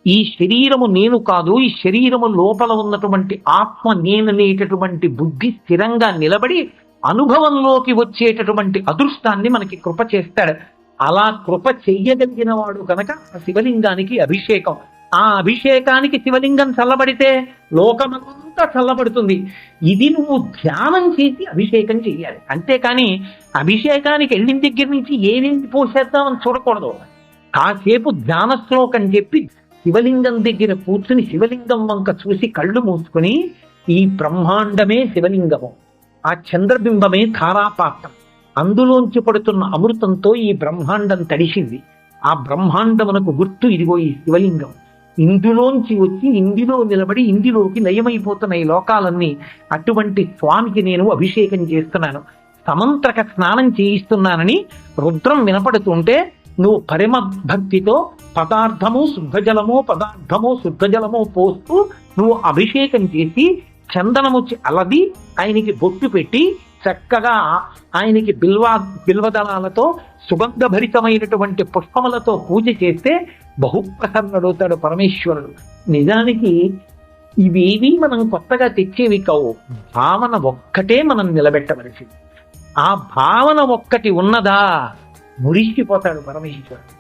ఈ శరీరము నేను కాదు, ఈ శరీరము లోపల ఉన్నటువంటి ఆత్మ నేననేటటువంటి బుద్ధి స్థిరంగా నిలబడి అనుభవంలోకి వచ్చేటటువంటి అదృష్టాన్ని మనకి కృప చేస్తాడు. అలా కృప చెయ్యగలిగిన వాడు కనుక ఆ శివలింగానికి అభిషేకం. ఆ అభిషేకానికి శివలింగం చల్లబడితే లోకమంతా చల్లబడుతుంది. ఇది నువ్వు ధ్యానం చేసి అభిషేకం చెయ్యాలి. అంతేకాని అభిషేకానికి వెళ్ళిన దగ్గర నుంచి ఏమేమి పోసేద్దామని చూడకూడదు. కాసేపు ధ్యాన శ్లోకం చెప్పి శివలింగం దగ్గర కూర్చుని శివలింగం వంక చూసి కళ్ళు మూసుకుని ఈ బ్రహ్మాండమే శివలింగము, ఆ చంద్రబింబమే ధారాపాత్రం, అందులోంచి పడుతున్న అమృతంతో ఈ బ్రహ్మాండం తడిసింది, ఆ బ్రహ్మాండమునకు గుర్తు ఇదిగో ఈ శివలింగం, ఇందులోంచి వచ్చి ఇందులో నిలబడి ఇందులోకి లయమైపోతున్న ఈ లోకాలన్నీ, అటువంటి స్వామికి నేను అభిషేకం చేస్తున్నాను, సమంత్రక స్నానం చేయిస్తున్నానని రుద్రం వినపడుతుంటే నువ్వు పరమ భక్తితో పదార్థము శుద్ధజలమో పోస్తూ నువ్వు అభిషేకం చేసి చందనము అలది ఆయనకి బొట్టు పెట్టి చక్కగా ఆయనకి బిల్వదళాలతో సుగంధభరితమైనటువంటి పుష్పములతో పూజ చేస్తే బహుప్రసన్నుడవుతాడు పరమేశ్వరుడు. నిజానికి ఇవేవి మనం కొత్తగా తెచ్చేవి కావు, భావన ఒక్కటే మనం నిలబెట్టవలసింది. ఆ భావన ఒక్కటి ఉన్నదా మురిసిపోతాడు పరమేశ్వరుడు.